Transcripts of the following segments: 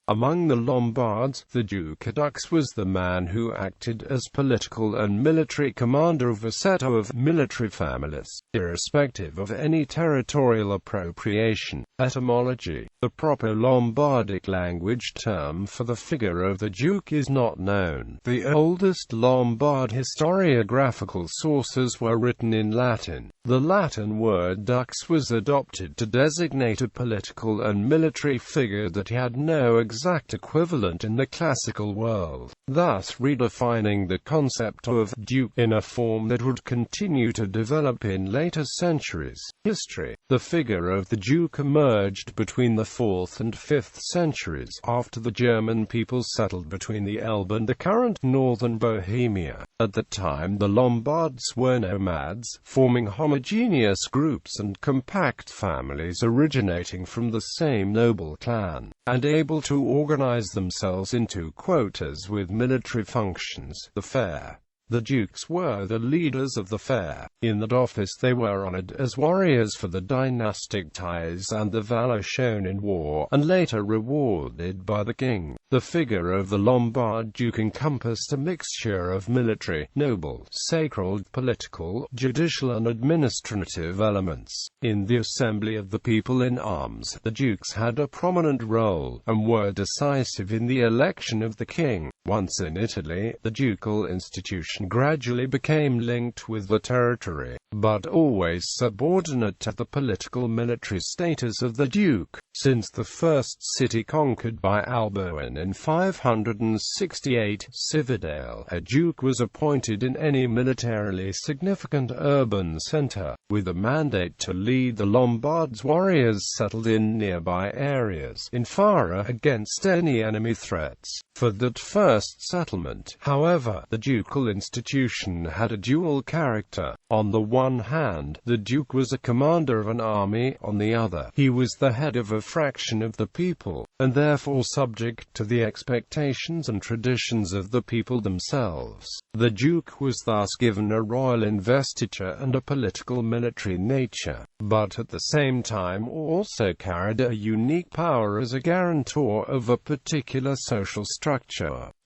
Among the Lombards, the Duke Dux was the man who acted as political and military commander of a set of military families, irrespective of any territorial appropriation. Etymology: the proper Lombardic language term for the figure of the Duke is not known. The oldest Lombard historiographical sources were written in Latin. The Latin word dux was adopted to designate a political and military figure that had no exact equivalent in the classical world, thus redefining the concept of duke in a form that would continue to develop in later centuries. History: the figure of the Duke emerged between the 4th and 5th centuries, after the German peoples settled between the Elbe and the current northern Bohemia. At the time, the Lombards were nomads, forming homogeneous groups and compact families originating from the same noble clan, and able to organize themselves into quotas with military functions. The fair. The dukes were the leaders of the fair. In that office they were honored as warriors for the dynastic ties and the valor shown in war, and later rewarded by the king. The figure of the Lombard duke encompassed a mixture of military, noble, sacred, political, judicial and administrative elements. In the assembly of the people in arms, the dukes had a prominent role, and were decisive in the election of the king. Once in Italy, the ducal institution gradually became linked with the territory, but always subordinate to the political military status of the duke. Since the first city conquered by Alboin in 568, Cividale, a duke was appointed in any militarily significant urban center, with a mandate to lead the Lombards warriors settled in nearby areas, in Fara, against any enemy threats. For that first settlement, however, the ducal institution had a dual character. On the one hand, the duke was a commander of an army; on the other, he was the head of a fraction of the people, and therefore subject to the expectations and traditions of the people themselves. The duke was thus given a royal investiture and a political military nature, but at the same time also carried a unique power as a guarantor of a particular social structure.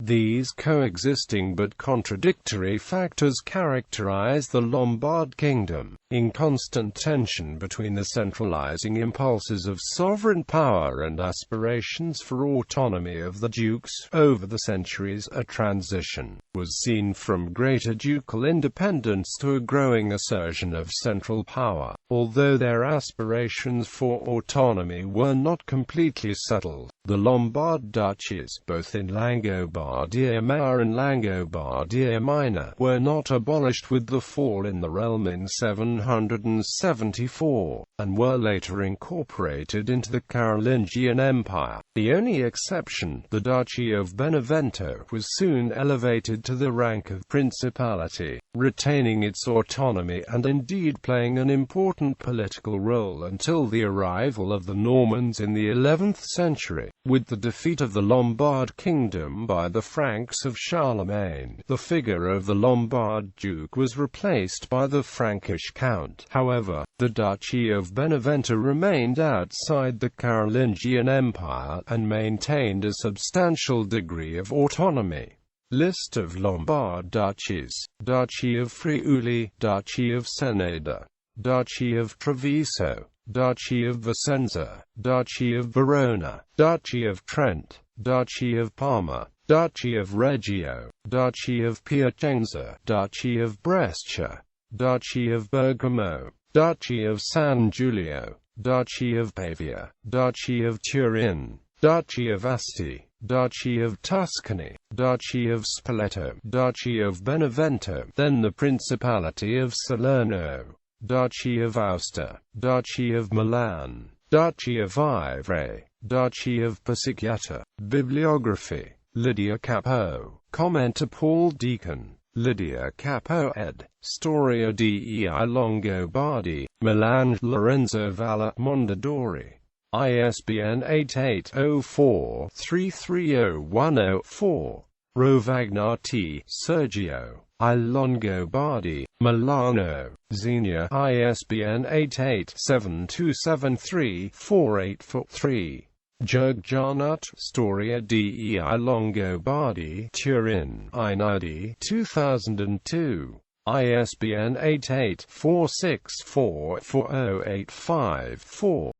These coexisting but contradictory factors characterize the Lombard kingdom, in constant tension between the centralizing impulses of sovereign power and aspirations for autonomy of the dukes. Over the centuries, a transition was seen from greater ducal independence to a growing assertion of central power, although their aspirations for autonomy were not completely settled. The Lombard duchies, both in Langobardia Major and Langobardia Minor, were not abolished with the fall in the realm in 774, and were later incorporated into the Carolingian Empire. The only exception, the Duchy of Benevento, was soon elevated to the rank of principality, retaining its autonomy and indeed playing an important political role until the arrival of the Normans in the 11th century. With the defeat of the Lombard kingdom by the Franks of Charlemagne, the figure of the Lombard duke was replaced by the Frankish count. However, the Duchy of Benevento remained outside the Carolingian Empire, and maintained a substantial degree of autonomy. List of Lombard duchies: Duchy of Friuli, Duchy of Ceneda, Duchy of Treviso, Duchy of Vicenza, Duchy of Verona, Duchy of Trent, Duchy of Parma, Duchy of Reggio, Duchy of Piacenza, Duchy of Brescia, Duchy of Bergamo, Duchy of San Giulio, Duchy of Pavia, Duchy of Turin, Duchy of Asti, Duchy of Tuscany, Duchy of Spoleto, Duchy of Benevento, then the Principality of Salerno, Duchy of Aosta, Duchy of Milan, Duchy of Ivrea, Duchy of Basigliata. Bibliography: Lydia Capo. Commenter Paul Deacon. Lydia Capo ed. Storia dei Longobardi. Milan Lorenzo Valla Mondadori. ISBN 8804-330104. Rovagnati, Sergio. I Longobardi, Milano, Xenia. ISBN 8872734843. Giorgianut, Storia dei Longobardi, Turin, Einaudi, 2002. ISBN 88-464-40854-4.